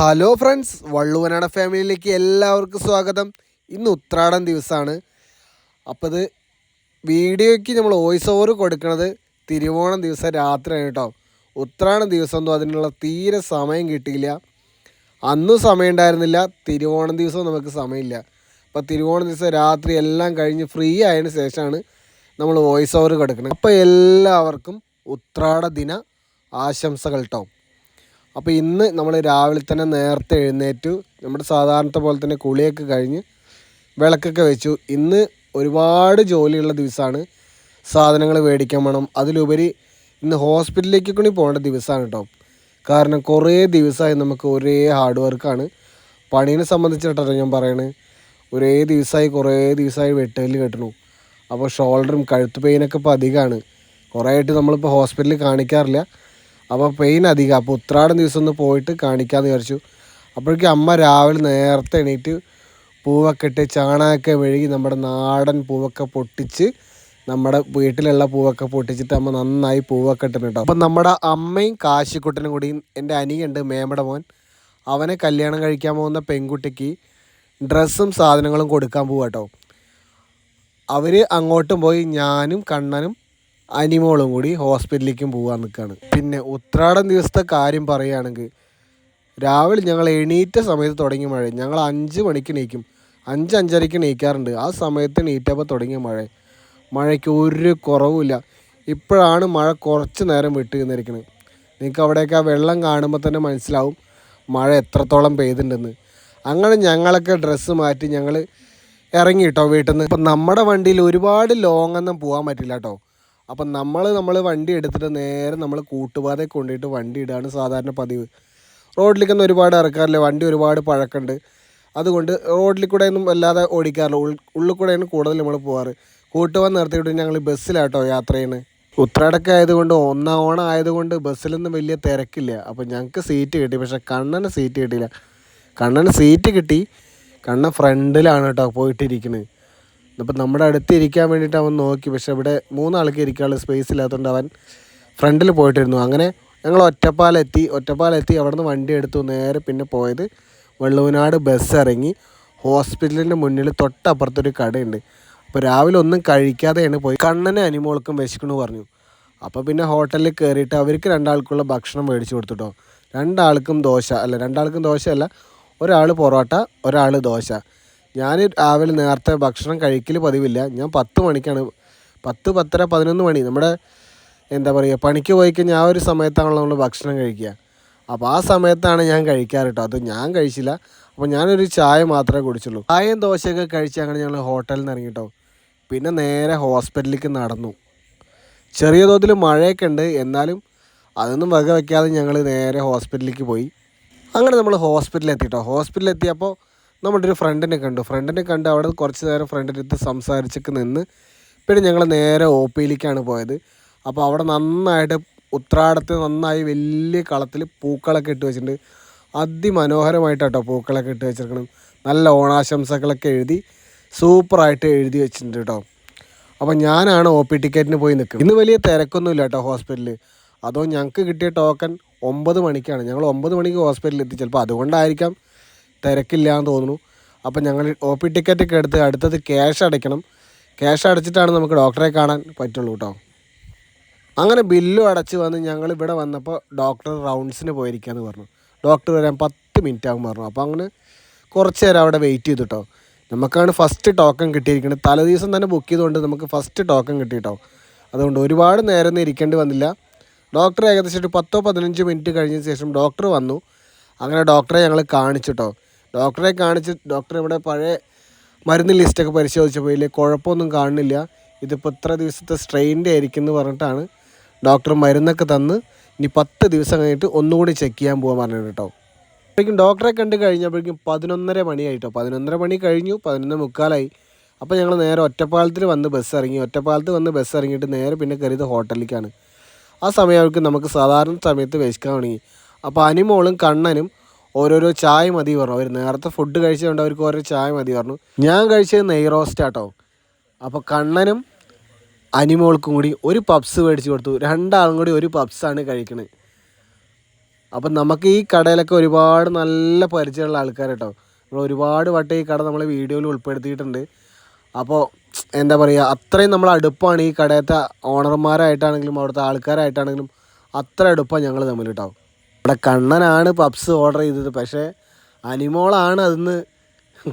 Hello friends, വള്ളുവനാട ഫാമിലിയിലേക്ക് എല്ലാവർക്കും സ്വാഗതം. ഇന്ന് ഉത്രാടം ദിവസമാണ്. അപ്പോൾ ഇത് വീഡിയോയ്ക്ക് നമ്മൾ വോയിസ് ഓവർ കൊടുക്കുന്നത് തിരുവോണം ദിവസം രാത്രിയാണ് കേട്ടോ. ഉത്രാടം ദിവസമൊന്നും അതിനുള്ള തീരെ സമയം കിട്ടിയില്ല. അന്നും സമയം ഉണ്ടായിരുന്നില്ല, തിരുവോണം ദിവസവും നമുക്ക് സമയമില്ല. അപ്പോൾ തിരുവോണം ദിവസം രാത്രി എല്ലാം കഴിഞ്ഞ് ഫ്രീ ആയതിനു ശേഷമാണ് നമ്മൾ വോയിസ് ഓവർ കൊടുക്കുന്നത്. അപ്പോൾ എല്ലാവർക്കും ഉത്രാട ദിന ആശംസകൾ കേട്ടോ. അപ്പോൾ ഇന്ന് നമ്മൾ രാവിലെ തന്നെ നേരത്തെ എഴുന്നേറ്റു, നമ്മുടെ സാധാരണത്തെ പോലെ തന്നെ കുളിയൊക്കെ കഴിഞ്ഞ് വിളക്കൊക്കെ വെച്ചു. ഇന്ന് ഒരുപാട് ജോലിയുള്ള ദിവസമാണ്. സാധനങ്ങൾ മേടിക്കാൻ വേണം. അതിലുപരി ഇന്ന് ഹോസ്പിറ്റലിലേക്ക് കൂടി പോകേണ്ട ദിവസമാണ് കേട്ടോ. കാരണം കുറേ ദിവസമായി നമുക്ക് ഒരേ ഹാർഡ് വർക്കാണ്. പണീനെ സംബന്ധിച്ചിട്ടാണ് ഞാൻ പറയണത്. കുറേ ദിവസമായി വെട്ടല് കെട്ടണു. അപ്പോൾ ഷോൾഡറും കഴുത്ത് പെയിനൊക്കെ ഇപ്പോൾ അധികമാണ്. കുറേ ആയിട്ട് നമ്മളിപ്പോൾ ഹോസ്പിറ്റലിൽ കാണിക്കാറില്ല. അപ്പോൾ പെയിൻ അധികം. അപ്പോൾ ഉത്രാടം ദിവസം ഒന്ന് പോയിട്ട് കാണിക്കാമെന്ന് വിചാരിച്ചു. അപ്പോഴേക്കും അമ്മ രാവിലെ നേരത്തെ എണീറ്റ് പൂവൊക്കെ ഇട്ട് ചാണകമൊക്കെ മെഴുകി നമ്മുടെ നാടൻ പൂവൊക്കെ പൊട്ടിച്ച്, നമ്മുടെ വീട്ടിലുള്ള പൂവൊക്കെ പൊട്ടിച്ചിട്ട് അമ്മ നന്നായി പൂവൊക്കെ ഇട്ടിട്ടുണ്ട്. അപ്പം നമ്മുടെ അമ്മയും കാശിക്കുട്ടനും കൂടി, എൻ്റെ അനിയുണ്ട് മേമയുടെ മോൻ, അവനെ കല്യാണം കഴിക്കാൻ പോകുന്ന പെൺകുട്ടിക്ക് ഡ്രസ്സും സാധനങ്ങളും കൊടുക്കാൻ പോവാ കേട്ടോ. അവർ അങ്ങോട്ടും പോയി, ഞാനും കണ്ണനും അനിമോളും കൂടി ഹോസ്പിറ്റലിലേക്കും പോകാൻ നിൽക്കുകയാണ്. പിന്നെ ഉത്രാടം ദിവസത്തെ കാര്യം പറയുകയാണെങ്കിൽ, രാവിലെ ഞങ്ങൾ എണീറ്റ സമയത്ത് തുടങ്ങിയ മഴ. ഞങ്ങൾ 5 മണിക്ക് എണീക്കും, 5-5:30 എണീക്കാറുണ്ട്. ആ സമയത്ത് എണീറ്റപ്പോൾ തുടങ്ങിയ മഴയ്ക്ക് ഒരു കുറവുമില്ല. ഇപ്പോഴാണ് മഴ കുറച്ച് നേരം വിട്ട് നിന്നിരിക്കുന്നത്. നിങ്ങൾക്ക് അവിടെയൊക്കെ ആ വെള്ളം കാണുമ്പോൾ തന്നെ മനസ്സിലാവും മഴ എത്രത്തോളം പെയ്തിട്ടുണ്ടെന്ന്. അങ്ങനെ ഞങ്ങളൊക്കെ ഡ്രസ്സ് മാറ്റി ഞങ്ങൾ ഇറങ്ങി കേട്ടോ വീട്ടിൽ നിന്ന്. ഇപ്പം നമ്മുടെ വണ്ടിയിൽ ഒരുപാട് ലോങ്ങൊന്നും പോകാൻ പറ്റില്ല കേട്ടോ. അപ്പം നമ്മൾ വണ്ടി എടുത്തിട്ട് നേരെ നമ്മൾ കൂട്ടുപാതയിൽ കൊണ്ടുപോയിട്ട് വണ്ടി ഇടുകയാണ് സാധാരണ പതിവ്. റോഡിലേക്കൊന്നും ഒരുപാട് ഇറക്കാറില്ല, വണ്ടി ഒരുപാട് പഴക്കമുണ്ട്. അതുകൊണ്ട് റോഡിൽ കൂടെ ഒന്നും വല്ലാതെ ഓടിക്കാറില്ല. ഉള്ളിൽ കൂടെയാണ് കൂടുതൽ നമ്മൾ പോകാറ്. കൂട്ടുപാത നിർത്തിയിട്ട് ഞങ്ങൾ ബസ്സിലാട്ടോ യാത്ര ചെയ്യുന്നത്. ഉത്രാടൊക്കെ ആയതുകൊണ്ട്, ഒന്നാം ഓണം ആയതുകൊണ്ട് ബസ്സിലൊന്നും വലിയ തിരക്കില്ല. അപ്പോൾ ഞങ്ങൾക്ക് സീറ്റ് കിട്ടി. പക്ഷേ കണ്ണന് സീറ്റ് കിട്ടിയില്ല. കണ്ണന് സീറ്റ് കിട്ടി, കണ്ണൻ ഫ്രണ്ടിലാണ് കേട്ടോ പോയിട്ടിരിക്കുന്നത്. അപ്പം നമ്മുടെ അടുത്ത് ഇരിക്കാൻ വേണ്ടിയിട്ട് അവൻ നോക്കി. പക്ഷെ ഇവിടെ 3 ആൾക്ക് ഇരിക്കാനുള്ള സ്പേസ് ഇല്ലാത്തതുകൊണ്ട് അവൻ ഫ്രണ്ടിൽ പോയിട്ടിരുന്നു. അങ്ങനെ ഞങ്ങൾ ഒറ്റപ്പാലെത്തി. അവിടെ നിന്ന് വണ്ടി എടുത്തു. നേരെ പിന്നെ പോയത് വള്ളുവനാട് ബസ് ഇറങ്ങി ഹോസ്പിറ്റലിൻ്റെ മുന്നിൽ തൊട്ടപ്പുറത്തൊരു കടയുണ്ട്. അപ്പോൾ രാവിലെ ഒന്നും കഴിക്കാതെയാണ് പോയി. കണ്ണനെ അനിമോൾക്കും വിശക്കണമെന്ന് പറഞ്ഞു. അപ്പോൾ പിന്നെ ഹോട്ടലിൽ കയറിയിട്ട് അവർക്ക് 2 ആൾക്കുള്ള ഭക്ഷണം മേടിച്ച് കൊടുത്തുട്ടോ. 2 ആൾക്കും ദോശയല്ല, ഒരാൾ പൊറോട്ട, ഒരാൾ ദോശ. ഞാൻ രാവിലെ നേരത്തെ ഭക്ഷണം കഴിക്കൽ പതിവില്ല. ഞാൻ 10 മണിക്കാണ്, 10, 10:30, 11 മണി, നമ്മുടെ പണിക്ക് പോയി കഴിഞ്ഞാൽ ആ ഒരു സമയത്താണല്ലോ നമ്മൾ ഭക്ഷണം കഴിക്കുക. അപ്പോൾ ആ സമയത്താണ് ഞാൻ കഴിക്കാറ് കേട്ടോ. അത് ഞാൻ കഴിച്ചില്ല. അപ്പോൾ ഞാനൊരു ചായ മാത്രമേ കുടിച്ചുള്ളൂ. ചായയും ദോശയൊക്കെ കഴിച്ച് അങ്ങനെ ഞങ്ങൾ ഹോട്ടലിൽ നിന്ന് ഇറങ്ങിട്ടോ. പിന്നെ നേരെ ഹോസ്പിറ്റലിലേക്ക് നടന്നു. ചെറിയ തോതിൽ മഴയൊക്കെ ഉണ്ട്, എന്നാലും അതൊന്നും വക വയ്ക്കാതെ ഞങ്ങൾ നേരെ ഹോസ്പിറ്റലിലേക്ക് പോയി. അങ്ങനെ നമ്മൾ ഹോസ്പിറ്റലിലെത്തിയപ്പോൾ നമ്മുടെ ഒരു ഫ്രണ്ടിനെ കണ്ട് അവിടെ കുറച്ച് നേരം ഫ്രണ്ടിൻ്റെ അടുത്ത് സംസാരിച്ചൊക്കെ നിന്ന് പിന്നെ ഞങ്ങൾ നേരെ OPയിലേക്കാണ് പോയത്. അപ്പോൾ അവിടെ നന്നായിട്ട് ഉത്രാടത്ത് നന്നായി വലിയ കളത്തിൽ പൂക്കളൊക്കെ ഇട്ട് വെച്ചിട്ടുണ്ട്. അതിമനോഹരമായിട്ടാട്ടോ പൂക്കളൊക്കെ ഇട്ട് വെച്ചിരിക്കണം. നല്ല ഓണാശംസകളൊക്കെ എഴുതി സൂപ്പറായിട്ട് എഴുതി വെച്ചിട്ടുണ്ട് കേട്ടോ. അപ്പോൾ ഞാനാണ് OP ടിക്കറ്റിന് പോയി നിൽക്കുന്നത്. ഇന്ന് വലിയ തിരക്കൊന്നുമില്ല കേട്ടോ ഹോസ്പിറ്റലിൽ. അതോ ഞങ്ങൾക്ക് കിട്ടിയ ടോക്കൺ 9 മണിക്കാണ്. ഞങ്ങൾ 9 മണിക്ക് ഹോസ്പിറ്റലിൽ എത്തി. ചിലപ്പോൾ അതുകൊണ്ടായിരിക്കാം തിരക്കില്ല എന്ന് തോന്നുന്നു. അപ്പം ഞങ്ങൾ OP ടിക്കറ്റൊക്കെ എടുത്ത് അടുത്തത് ക്യാഷ് അടയ്ക്കണം. ക്യാഷ് അടച്ചിട്ടാണ് നമുക്ക് ഡോക്ടറെ കാണാൻ പറ്റുള്ളൂ കേട്ടോ. അങ്ങനെ ബില്ലും അടച്ച് വന്ന് ഞങ്ങൾ ഇവിടെ വന്നപ്പോൾ ഡോക്ടർ റൗണ്ട്സിന് പോയിരിക്കുകയെന്ന് പറഞ്ഞു. ഡോക്ടർ വരാൻ 10 മിനിറ്റ് ആകും പറഞ്ഞു. അപ്പോൾ അങ്ങനെ കുറച്ച് നേരം അവിടെ വെയിറ്റ് ചെയ്തു കേട്ടോ. നമുക്കാണ് ഫസ്റ്റ് ടോക്കൺ കിട്ടിയിരിക്കുന്നത്. തലേദിവസം തന്നെ ബുക്ക് ചെയ്തുകൊണ്ട് നമുക്ക് ഫസ്റ്റ് ടോക്കൺ കിട്ടി കേട്ടോ. അതുകൊണ്ട് ഒരുപാട് നേരം ഒന്നും ഇരിക്കേണ്ടി വന്നില്ല. ഡോക്ടർ ഏകദേശം ഒരു 10-15 മിനിറ്റ് കഴിഞ്ഞ ശേഷം ഡോക്ടർ വന്നു. അങ്ങനെ ഡോക്ടറെ ഞങ്ങൾ കാണിച്ചിട്ടോ. ഡോക്ടർ ഇവിടെ പഴയ മരുന്ന് ലിസ്റ്റൊക്കെ പരിശോധിച്ചപ്പോൾ വലിയ കുഴപ്പമൊന്നും കാണുന്നില്ല. ഇതിപ്പോൾ ഇത്ര ദിവസത്തെ സ്ട്രെയിൻ്റെ ആയിരിക്കും എന്ന് പറഞ്ഞിട്ടാണ് ഡോക്ടർ മരുന്നൊക്കെ തന്ന് ഇനി 10 ദിവസം കഴിഞ്ഞിട്ട് ഒന്നുകൂടി ചെക്ക് ചെയ്യാൻ പോകാൻ പറഞ്ഞത് കേട്ടോ. അപ്പോഴേക്കും ഡോക്ടറെ കണ്ട് കഴിഞ്ഞപ്പോഴേക്കും 11:30 മണിയായിട്ടോ. 11:30 മണി കഴിഞ്ഞു, 11:45. അപ്പോൾ ഞങ്ങൾ നേരെ ഒറ്റപ്പാലത്ത് വന്ന് ബസ് ഇറങ്ങിയിട്ട് നേരെ പിന്നെ കയറിയത് ഹോട്ടലിലേക്കാണ്. ആ സമയം നമുക്ക് സാധാരണ സമയത്ത് വിശക്കാൻ തുടങ്ങി. അപ്പോൾ അനിമോളും കണ്ണനും ഓരോരോ ചായ മതി പറഞ്ഞു. അവർ നേരത്തെ ഫുഡ് കഴിച്ചതുകൊണ്ട് അവർക്ക് ഓരോ ചായ മതി പറഞ്ഞു. ഞാൻ കഴിച്ചത് നെയ് റോസ്റ്റാട്ടോ. അപ്പോൾ കണ്ണനും അനിമോൾക്കും കൂടി ഒരു പപ്സ് മേടിച്ച് കൊടുത്തു. 2 ആളും കൂടി ഒരു പപ്സാണ് കഴിക്കണത്. അപ്പം നമുക്ക് ഈ കടയിലൊക്കെ ഒരുപാട് നല്ല പരിചയമുള്ള ആൾക്കാർ കേട്ടോ. നമ്മൾ ഒരുപാട് വട്ടം ഈ കട നമ്മൾ വീഡിയോയിൽ ഉൾപ്പെടുത്തിയിട്ടുണ്ട്. അപ്പോൾ എന്താ പറയുക, അത്രയും നമ്മൾ അടുപ്പാണ് ഈ കടയത്തെ ഓണർമാരായിട്ടാണെങ്കിലും അവിടുത്തെ ആൾക്കാരായിട്ടാണെങ്കിലും അത്ര അടുപ്പാണ് ഞങ്ങൾ തമ്മിൽ കേട്ടോ. ഇവിടെ കണ്ണനാണ് പപ്സ് ഓർഡർ ചെയ്തത്, പക്ഷേ അനിമോളാണ് അതിന്ന്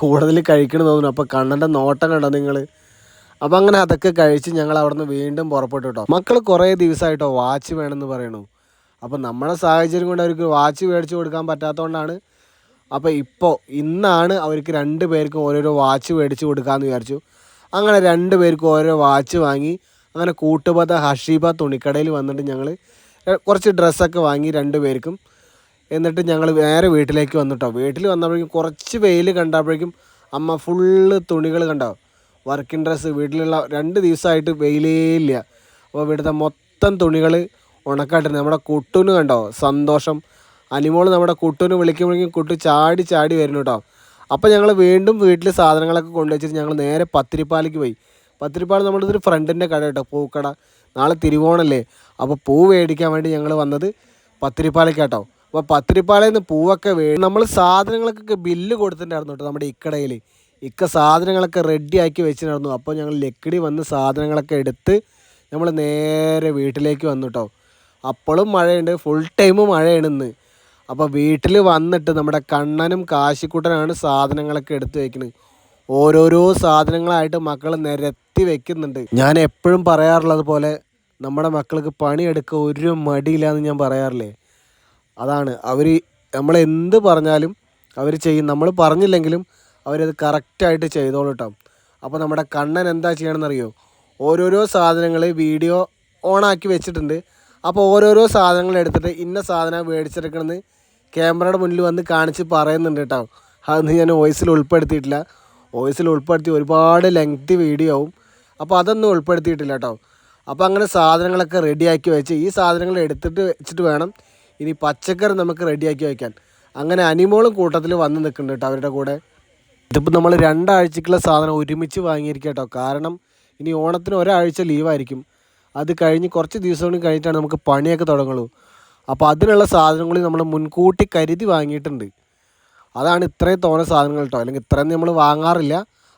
കൂടുതൽ കഴിക്കണം തോന്നുന്നു. അപ്പോൾ കണ്ണൻ്റെ നോട്ടം കണ്ടോ നിങ്ങൾ. അപ്പോൾ അങ്ങനെ അതൊക്കെ കഴിച്ച് ഞങ്ങൾ അവിടെ നിന്ന് വീണ്ടും പുറപ്പെട്ടു കേട്ടോ. മക്കൾ കുറേ ദിവസമായിട്ടോ വാച്ച് വേണമെന്ന് പറയണു. അപ്പോൾ നമ്മുടെ സാഹചര്യം കൊണ്ട് അവർക്ക് വാച്ച് മേടിച്ച് കൊടുക്കാൻ പറ്റാത്തതുകൊണ്ടാണ്. അപ്പോൾ ഇന്നാണ് അവർക്ക് 2 പേർക്കും ഓരോരോ വാച്ച് മേടിച്ച് കൊടുക്കാമെന്ന് വിചാരിച്ചു. അങ്ങനെ 2 പേർക്കും ഓരോ വാച്ച് വാങ്ങി. അങ്ങനെ കൂട്ടുപത ഹഷീബ തുണിക്കടയിൽ വന്നിട്ട് ഞങ്ങൾ കുറച്ച് ഡ്രസ്സൊക്കെ വാങ്ങി 2 പേർക്കും. എന്നിട്ട് ഞങ്ങൾ നേരെ വീട്ടിലേക്ക് വന്നിട്ടോ. വീട്ടിൽ വന്നപ്പോഴേക്കും കുറച്ച് വെയിൽ കണ്ടപ്പോഴേക്കും അമ്മ ഫുള്ള് തുണികൾ കണ്ടോ, വർക്കിംഗ് ഡ്രസ്സ്. വീട്ടിലുള്ള 2 ദിവസമായിട്ട് വെയിലേ ഇല്ല. അപ്പോൾ ഇവിടുത്തെ മൊത്തം തുണികൾ ഉണക്കാട്ടിരുന്നത്. നമ്മുടെ കുട്ടൂന് കണ്ടോ സന്തോഷം. അനിമോൾ നമ്മുടെ കുട്ടൂന് വിളിക്കുമ്പോഴേക്കും കുട്ടു ചാടി ചാടി വരുന്നു കേട്ടോ. അപ്പോൾ ഞങ്ങൾ വീണ്ടും വീട്ടിൽ സാധനങ്ങളൊക്കെ കൊണ്ടുവച്ചിട്ട് ഞങ്ങൾ നേരെ പത്തിരിപ്പാലയ്ക്ക് പോയി. പത്തിരിപ്പാല നമ്മുടെ ഒരു ഫ്രണ്ടിൻ്റെ കട കേട്ടോ, പൂക്കട. നാളെ തിരുവോണമല്ലേ, അപ്പോൾ പൂ മേടിക്കാൻ വേണ്ടി ഞങ്ങൾ വന്നത് പത്തിരിപ്പാലയ്ക്ക് കേട്ടോ. അപ്പോൾ പത്തിരിപ്പാലയിൽ നിന്ന് പൂവൊക്കെ നമ്മൾ സാധനങ്ങൾക്കൊക്കെ ബില്ല് കൊടുത്തിട്ടുണ്ടായിരുന്നു കേട്ടോ. നമ്മുടെ ഇക്കടയിൽ സാധനങ്ങളൊക്കെ റെഡിയാക്കി വെച്ചിട്ടുണ്ടായിരുന്നു. അപ്പോൾ ഞങ്ങൾ ലക്കിടി വന്ന് സാധനങ്ങളൊക്കെ എടുത്ത് നമ്മൾ നേരെ വീട്ടിലേക്ക് വന്നു കേട്ടോ. അപ്പോഴും മഴയുണ്ട്, ഫുൾ ടൈം മഴയാണ് ഇന്ന്. അപ്പോൾ വീട്ടിൽ വന്നിട്ട് നമ്മുടെ കണ്ണനും കാശിക്കുട്ടനാണ് സാധനങ്ങളൊക്കെ എടുത്ത് വയ്ക്കുന്നത്. ഓരോരോ സാധനങ്ങളായിട്ട് മക്കൾ നിരത്തി വെക്കുന്നുണ്ട്. ഞാൻ എപ്പോഴും പറയാറുള്ളത് പോലെ നമ്മുടെ മക്കൾക്ക് പണിയെടുക്കുക ഒരു മടിയില്ല എന്ന് ഞാൻ പറയാറില്ലേ. അതാണ് അവർ നമ്മളെന്ത് പറഞ്ഞാലും അവർ ചെയ്യും. നമ്മൾ പറഞ്ഞില്ലെങ്കിലും അവരത് കറക്റ്റായിട്ട് ചെയ്തോളൂ കേട്ടോ. അപ്പോൾ നമ്മുടെ കണ്ണൻ എന്താ ചെയ്യണമെന്നറിയോ, ഓരോരോ സാധനങ്ങൾ വീഡിയോ ഓണാക്കി വെച്ചിട്ടുണ്ട്. അപ്പോൾ ഓരോരോ സാധനങ്ങൾ എടുത്തിട്ട് ഇന്ന സാധനം മേടിച്ചെടുക്കണമെന്ന് ക്യാമറയുടെ മുന്നിൽ വന്ന് കാണിച്ച് പറയുന്നുണ്ട് കേട്ടോ. അതൊന്നും ഞാൻ വോയിസിൽ ഉൾപ്പെടുത്തിയിട്ടില്ല. വോയിസിൽ ഉൾപ്പെടുത്തി ഒരുപാട് ലെങ്തി വീഡിയോ ആവും. അപ്പോൾ അതൊന്നും ഉൾപ്പെടുത്തിയിട്ടില്ല കേട്ടോ. അപ്പോൾ അങ്ങനെ സാധനങ്ങളൊക്കെ റെഡിയാക്കി വെച്ച് ഈ സാധനങ്ങൾ എടുത്തിട്ട് വെച്ചിട്ട് വേണം ഇനി പച്ചക്കറി നമുക്ക് റെഡിയാക്കി വയ്ക്കാൻ. അങ്ങനെ അനിമോളും കൂട്ടത്തിൽ വന്ന് നിൽക്കുന്നുണ്ട് കേട്ടോ അവരുടെ കൂടെ. ഇതിപ്പോൾ നമ്മൾ 2 ആഴ്ചക്കുള്ള സാധനം ഒരുമിച്ച് വാങ്ങിയിരിക്കുക കേട്ടോ. കാരണം ഇനി ഓണത്തിന് ഒരാഴ്ച ലീവായിരിക്കും. അത് കഴിഞ്ഞ് കുറച്ച് ദിവസം കൂടി കഴിഞ്ഞിട്ടാണ് നമുക്ക് പണിയൊക്കെ തുടങ്ങുള്ളൂ. അപ്പോൾ അതിനുള്ള സാധനങ്ങൾ നമ്മൾ മുൻകൂട്ടി കരുതി വാങ്ങിയിട്ടുണ്ട്. അതാണ് ഇത്രയും തോന്ന സാധനങ്ങൾ കേട്ടോ. അല്ലെങ്കിൽ ഇത്രയും നമ്മൾ വാങ്ങാറില്ല,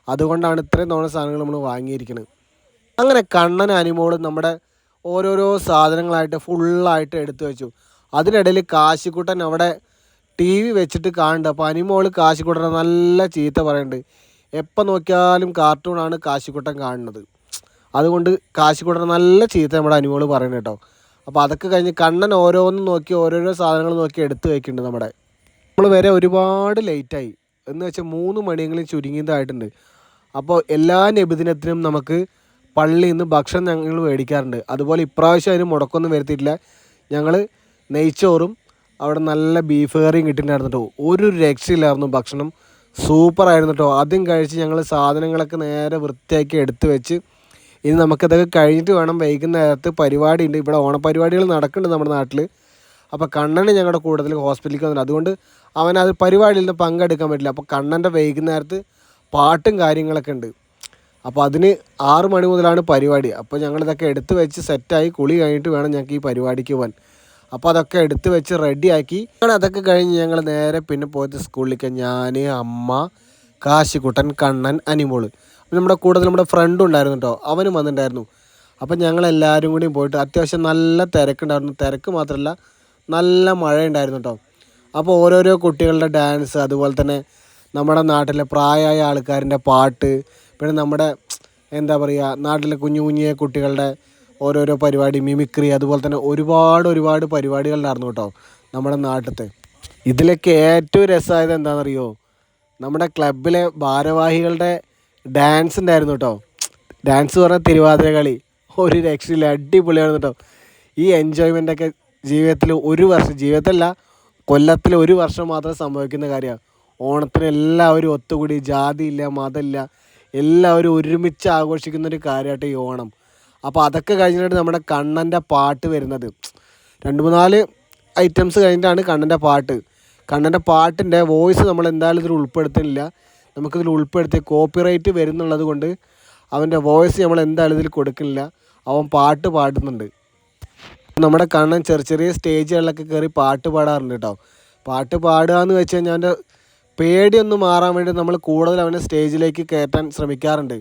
അതുകൊണ്ടാണ് ഇത്രയും തോന്ന സാധനങ്ങൾ നമ്മൾ വാങ്ങിയിരിക്കുന്നത്. അങ്ങനെ കണ്ണൻ അനിമോളും നമ്മുടെ ഓരോരോ സാധനങ്ങളായിട്ട് ഫുള്ളായിട്ട് എടുത്തു വെച്ചു. അതിനിടയിൽ കാശിക്കുട്ടൻ അവിടെ TV വെച്ചിട്ട് കാണുന്നുണ്ട്. അപ്പോൾ അനിമോൾ കാശിക്കുട്ടനെ നല്ല ചീത്ത പറയുന്നുണ്ട്. എപ്പോൾ നോക്കിയാലും കാർട്ടൂണാണ് കാശിക്കുട്ടൻ കാണുന്നത്. അതുകൊണ്ട് കാശിക്കുട്ടനെ നല്ല ചീത്ത നമ്മുടെ അനിമോൾ പറയുന്നത് കേട്ടോ. അപ്പോൾ അതൊക്കെ കഴിഞ്ഞ് കണ്ണൻ ഓരോന്നും നോക്കി ഓരോരോ സാധനങ്ങൾ നോക്കി എടുത്ത് വയ്ക്കുന്നുണ്ട്. നമ്മൾ വരെ ഒരുപാട് ലേറ്റായി എന്ന് വെച്ചാൽ 3 മണിയെങ്കിലും ചുരുങ്ങിയതായിട്ടുണ്ട്. അപ്പോൾ എല്ലാ നബിദിനത്തിനും നമുക്ക് പള്ളിയിൽ നിന്ന് ഭക്ഷണം ഞങ്ങൾ മേടിക്കാറുണ്ട്. അതുപോലെ ഇപ്രാവശ്യം അതിന് മുടക്കൊന്നും വരുത്തിയിട്ടില്ല. ഞങ്ങൾ നെയ്ച്ചോറും അവിടെ നല്ല ബീഫ് കറിയും കിട്ടിയിട്ടുണ്ടായിരുന്നു കേട്ടോ. ഒരു രക്ഷയില്ലായിരുന്നു ഭക്ഷണം, സൂപ്പറായിരുന്നു കേട്ടോ. ആദ്യം കഴിച്ച് ഞങ്ങൾ സാധനങ്ങളൊക്കെ നേരെ വൃത്തിയാക്കി എടുത്ത് വെച്ച് ഇനി നമുക്കിതൊക്കെ കഴിഞ്ഞിട്ട് വേണം. വൈകുന്നേരത്ത് പരിപാടിയുണ്ട്, ഇവിടെ ഓണപരിപാടികൾ നടക്കുന്നുണ്ട് നമ്മുടെ നാട്ടിൽ. അപ്പോൾ കണ്ണന് ഞങ്ങളുടെ കൂട്ടത്തിൽ ഹോസ്പിറ്റലിലേക്ക് വന്നിട്ടുണ്ട്. അതുകൊണ്ട് അവനത് പരിപാടിയിൽ നിന്ന് പങ്കെടുക്കാൻ പറ്റില്ല. അപ്പോൾ കണ്ണൻ്റെ വൈകുന്നേരത്ത് പാട്ടും കാര്യങ്ങളൊക്കെ ഉണ്ട്. അപ്പോൾ അതിന് 6 മണി മുതലാണ് പരിപാടി. അപ്പോൾ ഞങ്ങളിതൊക്കെ എടുത്ത് വെച്ച് സെറ്റായി കുളി കഴിഞ്ഞിട്ട് വേണം ഞങ്ങൾക്ക് ഈ പരിപാടിക്ക് പോകാൻ. അപ്പോൾ അതൊക്കെ എടുത്ത് വെച്ച് റെഡിയാക്കി അതൊക്കെ കഴിഞ്ഞ് ഞങ്ങൾ നേരെ പിന്നെ പോയത് സ്കൂളിലേക്ക്. ഞാൻ, അമ്മ, കാശിക്കുട്ടൻ, കണ്ണൻ, അനിമോള്. നമ്മുടെ കൂട്ടത്തിൽ നമ്മുടെ ഫ്രണ്ടും ഉണ്ടായിരുന്നു കേട്ടോ, അവനും വന്നിട്ടുണ്ടായിരുന്നു. അപ്പം ഞങ്ങളെല്ലാവരും കൂടി പോയിട്ട് അത്യാവശ്യം നല്ല തിരക്കുണ്ടായിരുന്നു. തിരക്ക് മാത്രമല്ല നല്ല മഴ ഉണ്ടായിരുന്നു കേട്ടോ. അപ്പോൾ ഓരോരോ കുട്ടികളുടെ ഡാൻസ്, അതുപോലെ തന്നെ നമ്മുടെ നാട്ടിലെ പ്രായമായ ആൾക്കാരിൻ്റെ പാട്ട്, പിന്നെ നമ്മുടെ എന്താ പറയുക നാട്ടിലെ കുഞ്ഞു കുഞ്ഞിയ കുട്ടികളുടെ ഓരോരോ പരിപാടി, മിമിക്രി, അതുപോലെ തന്നെ ഒരുപാട് പരിപാടികളുണ്ടായിരുന്നു കേട്ടോ നമ്മുടെ നാട്ടിലത്തെ. ഇതിലൊക്കെ ഏറ്റവും രസമായത് എന്താണെന്നറിയോ, നമ്മുടെ ക്ലബിലെ ഭാരവാഹികളുടെ ഡാൻസ് ഉണ്ടായിരുന്നു കേട്ടോ. ഡാൻസ് പറഞ്ഞാൽ തിരുവാതിര കളി, ഒരു രക്ഷയില്ല, അടിപൊളിയാണ് കേട്ടോ. ഈ എൻജോയ്മെൻ്റൊക്കെ ജീവിതത്തിൽ ജീവിതത്തിലല്ല കൊല്ലത്തിൽ 1 വർഷം മാത്രം സംഭവിക്കുന്ന കാര്യമാണ്. ഓണത്തിന് എല്ലാവരും ഒത്തുകൂടി, ജാതിയില്ല മതമില്ല, എല്ലാവരും ഒരുമിച്ച് ആഘോഷിക്കുന്നൊരു കാര്യമായിട്ട് ഈ ഓണം. അപ്പോൾ അതൊക്കെ കഴിഞ്ഞിട്ട് നമ്മുടെ കണ്ണൻ്റെ പാട്ട് വരുന്നത് 2-3 ഐറ്റംസ് കഴിഞ്ഞിട്ടാണ് കണ്ണൻ്റെ പാട്ട്. കണ്ണൻ്റെ പാട്ടിൻ്റെ വോയിസ് നമ്മൾ എന്തായാലും ഇതിൽ ഉൾപ്പെടുത്തുന്നില്ല. നമുക്കിതിൽ ഉൾപ്പെടുത്തി കോപ്പിറൈറ്റ് വരുന്നുള്ളത് കൊണ്ട് അവൻ്റെ വോയിസ് നമ്മൾ എന്തായാലും ഇതിൽ കൊടുക്കുന്നില്ല. അവൻ പാട്ട് പാടുന്നുണ്ട്. നമ്മുടെ കണ്ണൻ ചെറിയ ചെറിയ സ്റ്റേജുകളിലൊക്കെ കയറി പാട്ട് പാടാറുണ്ട് കേട്ടോ. പാട്ട് പാടുക എന്ന് വെച്ച് കഴിഞ്ഞാൽ അവൻ്റെ പേടിയൊന്നും മാറാൻ വേണ്ടി നമ്മൾ കൂടുതൽ അവനെ സ്റ്റേജിലേക്ക് കയറ്റാൻ ശ്രമിക്കാറുണ്ട്.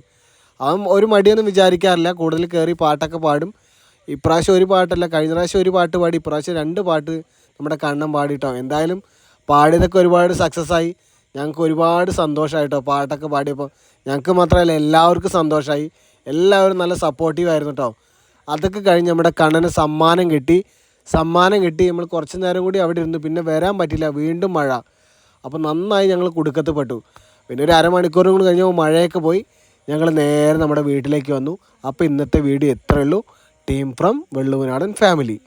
അവൻ ഒരു മടിയൊന്നും വിചാരിക്കാറില്ല, കൂടുതൽ കയറി പാട്ടൊക്കെ പാടും. ഇപ്രാവശ്യം ഒരു പാട്ടല്ല, കഴിഞ്ഞ പ്രാവശ്യം ഒരു പാട്ട് പാടി, ഇപ്രാവശ്യം 2 പാട്ട് നമ്മുടെ കണ്ണൻ പാടിയിട്ടോ. എന്തായാലും പാടിയതൊക്കെ ഒരുപാട് സക്സസ് ആയി. ഞങ്ങൾക്ക് ഒരുപാട് സന്തോഷമായിട്ടോ പാട്ടൊക്കെ പാടിയപ്പോൾ. ഞങ്ങൾക്ക് മാത്രമല്ല എല്ലാവർക്കും സന്തോഷമായി. എല്ലാവരും നല്ല സപ്പോർട്ടീവ് ആയിരുന്നു കേട്ടോ. അതൊക്കെ കഴിഞ്ഞ് നമ്മുടെ കണ്ണന് സമ്മാനം കിട്ടി. നമ്മൾ കുറച്ച് നേരം കൂടി അവിടെ ഇരുന്നു. പിന്നെ വരാൻ പറ്റില്ല, വീണ്ടും മഴ. അപ്പോൾ നന്നായി ഞങ്ങൾ കുടുക്കത്ത് പെട്ടു. പിന്നെ ഒരു അരമണിക്കൂറും കൂടി കഴിഞ്ഞപ്പോൾ മഴയൊക്കെ പോയി. ഞങ്ങൾ നേരെ നമ്മുടെ വീട്ടിലേക്ക് വന്നു. അപ്പോൾ ഇന്നത്തെ വീഡിയോ ഇത്രയേ ഉള്ളൂ. ടീം ഫ്രം വെള്ളുവനാടൻ ഫാമിലി.